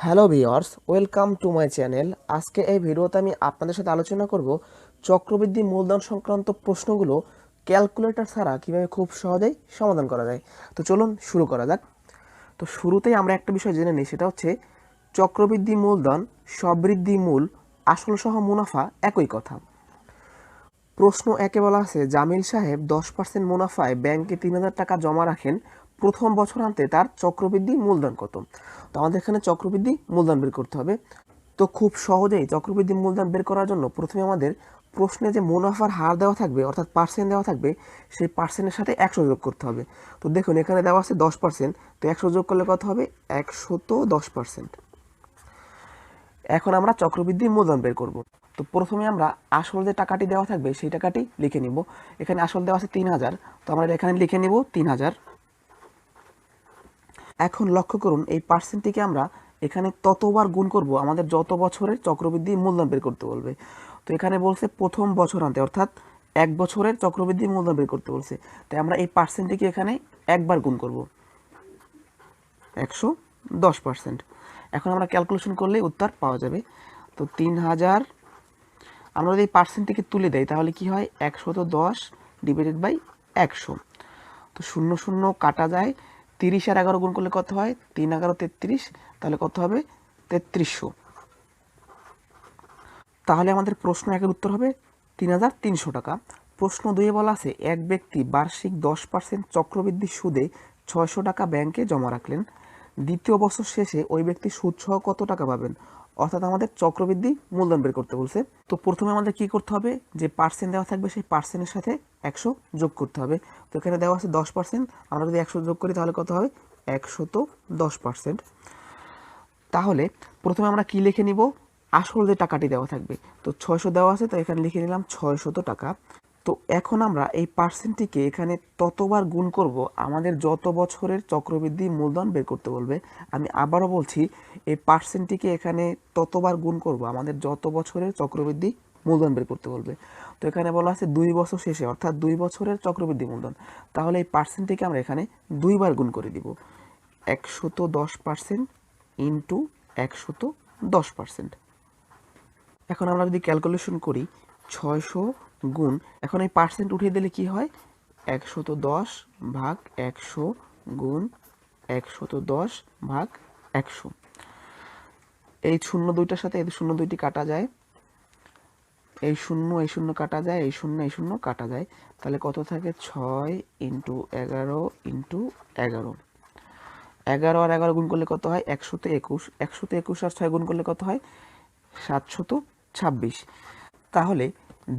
Hello viewers, welcome to my channel. আজকে এই ভিডিওতে আমি আপনাদের সাথে আলোচনা করব চক্রবৃদ্ধি মূলধন সংক্রান্ত প্রশ্নগুলো ক্যালকুলেটর ছাড়া কিভাবে খুব সহজেই সমাধান করা যায়। তো চলুন শুরু করা যাক। তো শুরুতেই আমরা একটা বিষয় জেনে নিই, সেটা হচ্ছে চক্রবৃদ্ধি মূলধন, সবৃদ্ধি মূল, আসল সহ মুনাফা একই কথা। প্রশ্ন একে বলা আছে, জামিল সাহেব 10% মুনাফায় ব্যাংকে 3,000 টাকা জমা রাখেন, প্রথম বছরান্তে তার চক্রবৃদ্ধি মূলধন কত? তো আমাদের এখানে চক্রবৃদ্ধি মূলধন বের করতে হবে। তো খুব সহজেই চক্রবৃদ্ধি মূলধন বের করার জন্য প্রথমে আমাদের প্রশ্নে যে মুনাফার হার দেওয়া থাকবে অর্থাৎ পার্সেন্ট দেওয়া থাকবে, সেই পার্সেন্টের সাথে 100 যোগ করতে হবে। তো দেখুন এখানে দেওয়া আছে 10%, তো 100 যোগ করলে কত হবে? 110%। এখন আমরা চক্রবৃদ্ধি মূলধন বের করব। তো প্রথমে আমরা আসল যে টাকাটি দেওয়া থাকবে সেই টাকাটি লিখে নিব। এখানে আসল দেওয়া আছে 3,000, তো আমরা এখানে লিখে নিব 3,000। এখন লক্ষ্য করুন এই পার্সেন্টটিকে আমরা এখানে ততবার গুণ করব আমাদের যত বছরের চক্রবৃদ্ধি মূলধন বের করতে বলবে। তো এখানে বলছে প্রথম বছরান্তে, অর্থাৎ 1 বছরের চক্রবৃদ্ধি মূলধন বের করতে বলছে। তাই আমরা এই পার্সেন্টটিকে এখানে একবার গুণ করব, 110%। এখন আমরা ক্যালকুলেশন করলে উত্তর পাওয়া যাবে। তো 3,000 আমরা যদি এই পার্সেন্টটিকে তুলে দেই তাহলে কি হয়? 110 ডিভাইডেড বাই 100। তো 0 0 কাটা যায়, 30 আর 11 গুণ করলে কত হয়? 3 11 33, তাহলে কত হবে? 3300। তাহলে আমাদের প্রশ্ন একের উত্তর হবে 3,300 টাকা। প্রশ্ন 2-এ বলা আছে, এক ব্যক্তি বার্ষিক 10% চক্রবৃদ্ধি সুদে 600 টাকা ব্যাংকে জমা রাখলেন, দ্বিতীয় বছর শেষে ওই ব্যক্তি সুদ সহ কত টাকা পাবেন? অর্থাৎ আমাদের চক্রবৃদ্ধি মূলধন বের করতে বলছে। তো প্রথমে আমাদের কি করতে হবে? যে পার্সেন্ট দেওয়া থাকবে সেই পার্সেন্টের সাথে 100 যোগ করতে হবে। তো এখানে দেওয়া আছে 10%, আমরা যদি 100 যোগ করি তাহলে কত হবে? 110%। তাহলে প্রথমে আমরা কি লিখে নিব? আসল যে টাকাটি দেওয়া থাকবে, তো 600 দেওয়া আছে, তো এখানে লিখে নিলাম 600 টাকা। তো এখন আমরা এই পার্সেন্টটিকে এখানে ততবার গুণ করব আমাদের যত বছরের চক্রবৃদ্ধি মূলধন বের করতে বলবে। আমি আবারও বলছি, এই পার্সেন্টটিকে এখানে ততবার গুণ করব আমাদের যত বছরের চক্রবৃদ্ধি মূলধন বের করতে বলবে। তো এখানে বলা আছে 2 বছর শেষে, অর্থাৎ 2 বছরের চক্রবৃদ্ধি মূলধন। তাহলে এই পার্সেন্টটিকে আমরা এখানে 2বার গুণ করে দিব, 110% ইন্টু 110%। এখন আমরা যদি ক্যালকুলেশন করি, 600 গুণ, এখন এই পার্সেন্ট উঠিয়ে দিলে কি হয়? 110 ভাগ 100 গুণ 110 ভাগ 100। এই শূন্য দুইটার সাথে এই শূন্য দুইটি কাটা যায়, এই শূন্য কাটা যায়, এই শূন্য কাটা যায়, তাহলে কত থাকে? 6 ইন্টু 11 ইন্টু 11। 11 আর 11 গুণ করলে কত হয়? 121। 121 আর 6 গুণ করলে কত হয়? 726। তাহলে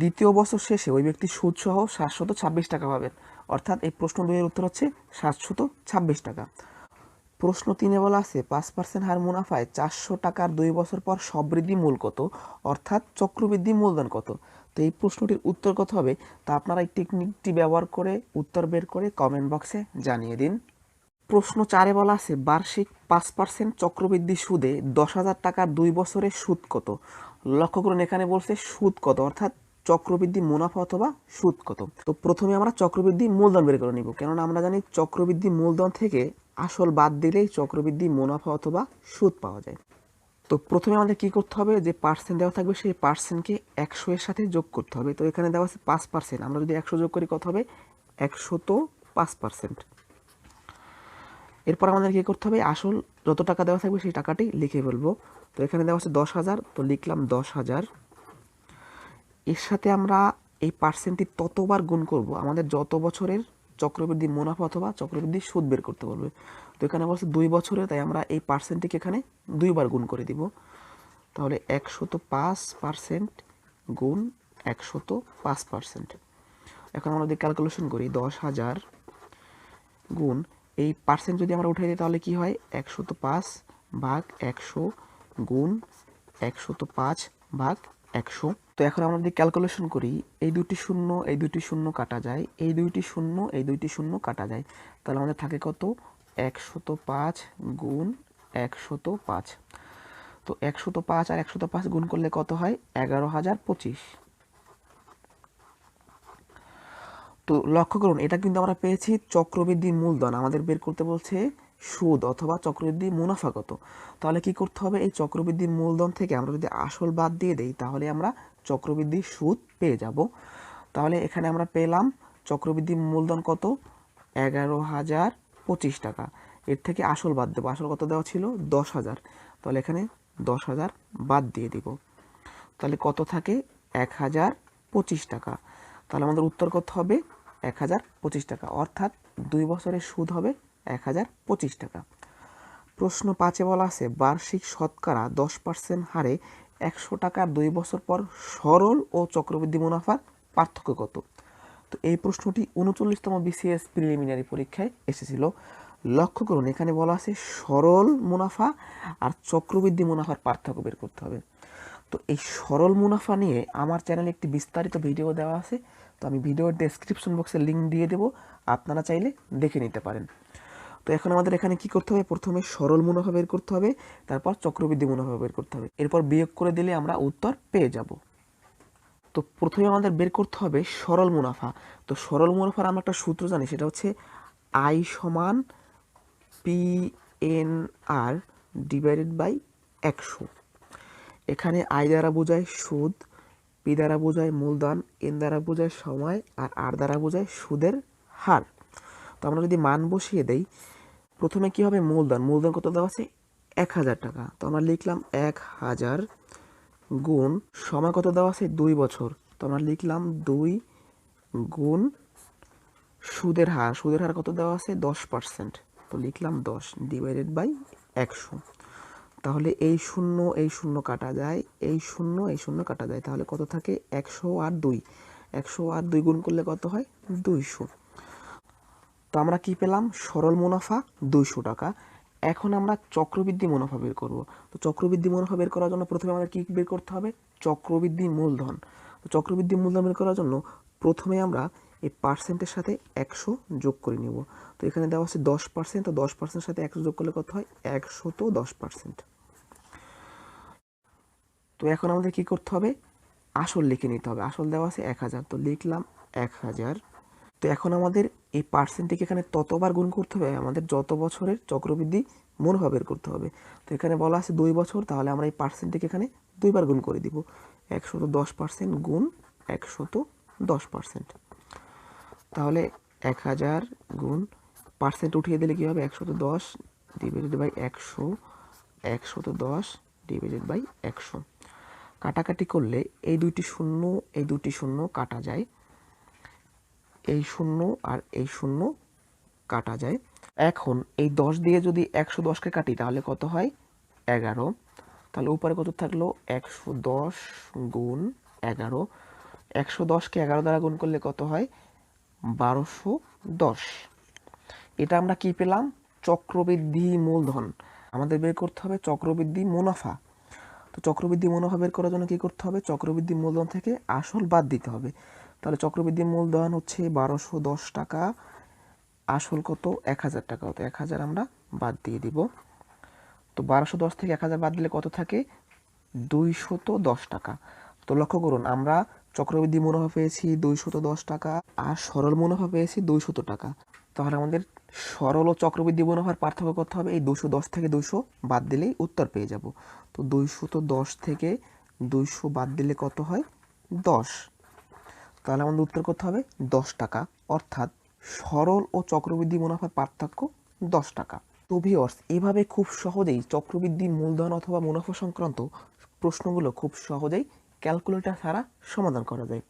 দ্বিতীয় বছর শেষে ওই ব্যক্তি সুদ সহ 726 টাকা পাবেন। অর্থাৎ এই প্রশ্ন 2-এর উত্তর হচ্ছে 726 টাকা। প্রশ্ন 3-এ বলা আছে, 5% হার মুনাফায় 400 টাকার 2 বছর পর সবৃদ্ধি মূল কত? অর্থাৎ চক্রবৃদ্ধি মূলধন কত? তো এই প্রশ্নটির উত্তর কত হবে তা আপনারা এই টেকনিকটি ব্যবহার করে উত্তর বের করে কমেন্ট বক্সে জানিয়ে দিন। প্রশ্ন 4-এ বলা আছে, বার্ষিক 5% চক্রবৃদ্ধি সুদে 10,000 টাকার 2 বছরের সুদ কত? লক্ষ্য করুন এখানে বলছে সুদ কত, অর্থাৎ চক্রবৃদ্ধি মুনাফা অথবা সুদ কত। তো প্রথমে আমরা চক্রবৃদ্ধি মূলধন বের করে নিব, কেননা আমরা জানি চক্রবৃদ্ধি মূলধন থেকে আসল বাদ দিলেই চক্রবৃদ্ধি মুনাফা অথবা সুদ পাওয়া যায়। তো প্রথমে আমাদের কি করতে হবে? যে পার্সেন্ট দেওয়া থাকবে সেই পার্সেন্টকে 100 এর সাথে যোগ করতে হবে। তো এখানে দেওয়া আছে 5%, আমরা যদি 100 যোগ করি কত হবে? 105%। এরপর আমাদের কী করতে হবে? আসল যত টাকা দেওয়া থাকবে সেই টাকাটি লিখে ফেলবো। তো এখানে দেওয়া আছে 10,000, তো লিখলাম 10,000। এর সাথে আমরা এই পার্সেন্টটি ততবার গুণ করব আমাদের যত বছরের চক্রবৃদ্ধি মুনাফা অথবা চক্রবৃদ্ধি সুদ বের করতে বলবে। তো এখানে বলছে 2 বছরের, তাই আমরা এই পার্সেন্টটিকে এখানে 2বার গুণ করে দিব। তাহলে 105% গুণ 105%। এখন আমরা যদি ক্যালকুলেশন করি, 10,000 গুণ এই পার্সেন্ট যদি আমরা উঠে দিই তাহলে কি হয়? 105 ভাগ 100 গুণ 105 ভাগ 100। তো এখন আমরা যদি ক্যালকুলেশন করি, এই দুটি শূন্য এই দুটি শূন্য কাটা যায়, এই দুইটি শূন্য এই দুইটি শূন্য কাটা যায়, তাহলে আমাদের থাকে কত? 105 গুণ 105। তো 105 আর 105 গুণ করলে কত হয়? 11,025। তো লক্ষ্য করুন এটা কিন্তু আমরা পেয়েছি চক্রবৃদ্ধি মূলধন, আমাদের বের করতে বলছে সুদ অথবা চক্রবৃদ্ধি মুনাফা কত। তাহলে কি করতে হবে, এই চক্রবৃদ্ধি মূলধন থেকে আমরা যদি আসল বাদ দিয়ে দেই তাহলে আমরা চক্রবৃদ্ধি সুদ পেয়ে যাব। তাহলে এখানে আমরা পেলাম চক্রবৃদ্ধি মূলধন কত, 11,025 টাকা। এর থেকে আসল বাদ দেবো, আসল কত দেওয়া ছিল 10,000, তাহলে এখানে 10,000 বাদ দিয়ে দিব। তাহলে কত থাকে 1,025 টাকা। তাহলে আমাদের উত্তর কত হবে 1,025 টাকা, অর্থাৎ 2 বছরের সুদ হবে 1,025 টাকা। প্রশ্ন 5-এ বলা আছে বার্ষিক শতকরা 10% হারে 100 টাকার 2 বছর পর সরল ও চক্রবৃদ্ধি মুনাফার পার্থক্য কত। তো এই প্রশ্নটি 39তম বিসিএস প্রিলিমিনারি পরীক্ষায় এসেছিল। লক্ষ্য করুন এখানে বলা আছে সরল মুনাফা আর চক্রবৃদ্ধি মুনাফার পার্থক্য বের করতে হবে। তো এই সরল মুনাফা নিয়ে আমার চ্যানেলে একটি বিস্তারিত ভিডিও দেওয়া আছে, তো আমি ভিডিওর ডেসক্রিপশন বক্সে লিঙ্ক দিয়ে দেবো, আপনারা চাইলে দেখে নিতে পারেন। তো এখন আমাদের এখানে কি করতে হবে, প্রথমে সরল মুনাফা বের করতে হবে, তারপর চক্রবৃদ্ধি মুনাফা বের করতে হবে, এরপর বিয়োগ করে দিলে আমরা উত্তর পেয়ে যাব। তো প্রথমে আমাদের বের করতে হবে সরল মুনাফা। তো সরল মুনাফার আমরা একটা সূত্র জানি, সেটা হচ্ছে আই সমান PNR ডিভাইডেড বাই 100। এখানে আই দ্বারা বোঝায় সুদ, পি দ্বারা বোঝায় মূলধন, এন দ্বারা বোঝায় সময়, আর আর দ্বারা বোঝায় সুদের হার। তো আমরা যদি মান বসিয়ে দেই, প্রথমে কি হবে মূলধন, মূলধন কত দেওয়া আছে 1,000 টাকা, তো আমরা লিখলাম 1,000 গুণ সময় কত দেওয়া আছে 2 বছর, তো আমরা লিখলাম 2 গুণ সুদের হার, সুদের হার কত দেওয়া আছে 10%, তো লিখলাম 10 ডিভাইডেড বাই 100। তাহলে এই শূন্য কাটা যায়, এই শূন্য কাটা যায়, তাহলে কত থাকে 100 আর 2, 100 আর 2 গুণ করলে কত হয় 200। তো আমরা কি পেলাম সরল মুনাফা 200 টাকা। এখন আমরা চক্রবৃদ্ধি মুনাফা বের করব। তো চক্রবৃদ্ধি মুনাফা বের করার জন্য প্রথমে আমাদের কি বের করতে হবে, চক্রবৃদ্ধি মূলধন। তো চক্রবৃদ্ধি মূলধন বের করার জন্য প্রথমে আমরা এই পার্সেন্টের সাথে 100 যোগ করে নিব। তো এখানে দেওয়া আছে 10%, তো 10% সাথে 100 যোগ করলে কত হয় 110%। তো এখন আমাদের কি করতে হবে, আসল লিখে নিতে হবে। আসল দেওয়া আছে 1,000, তো লিখলাম 1,000। তো এখন আমাদের এই পার্সেন্টটিকে এখানে ততবার গুণ করতে হবে আমাদের যত বছরের চক্রবৃদ্ধি মুনাফা বের করতে হবে। তো এখানে বলা আছে 2 বছর, তাহলে আমরা এই পার্সেন্টটিকে এখানে 2 বার গুণ করে দিব। 110% গুণ 110%, তাহলে 1,000 গুণ পার্সেন্ট উঠিয়ে দিলে কি হবে 110 ডিভাইডেড বাই 100, 110 ডিভাইডেড বাই 100। কাটাকাটি করলে এই দুইটি শূন্য কাটা যায়, এই শূন্য আর এই শূন্য কাটা যায়। এখন এই 10 দিয়ে যদি 110কে কাটি তাহলে কত হয় 11। তাহলে উপরে কত থাকলো 110 গুণ 11, 110কে 11 দ্বারা গুণ করলে কত হয় 1210। এটা আমরা কি পেলাম চক্রবৃদ্ধি মূলধন। আমাদের বের করতে হবে চক্রবৃদ্ধি মুনাফা। তো চক্রবৃদ্ধি মুনাফা বের করার জন্য কি করতে হবে, চক্রবৃদ্ধি মূলধন থেকে আসল বাদ দিতে হবে। তাহলে চক্রবৃদ্ধি মূলধন হচ্ছে 1210 টাকা, আসল কত 1,000 টাকা, হতো 1,000 আমরা বাদ দিয়ে দিব। তো 1210 থেকে 1,000 বাদ দিলে কত থাকে 210 টাকা। তো লক্ষ্য করুন আমরা চক্রবৃদ্ধি মুনাফা পেয়েছি 210 টাকা আর সরল মুনাফা পেয়েছি 200 টাকা। তাহলে আমাদের সরল ও চক্রবৃদ্ধি মুনাফার পার্থক্য করতে হবে, এই 210 থেকে 200 বাদ দিলেই উত্তর পেয়ে যাব। তো 210 থেকে 200 বাদ দিলে কত হয় 10, তাহলে আমাদের উত্তর করতে হবে 10 টাকা, অর্থাৎ সরল ও চক্রবৃদ্ধি মুনাফার পার্থক্য 10 টাকা। তো ভিউয়ার্স এভাবে খুব সহজেই চক্রবৃদ্ধি মূলধন অথবা মুনাফা সংক্রান্ত প্রশ্নগুলো খুব সহজেই ক্যালকুলেটর ছাড়া সমাধান করা যায়।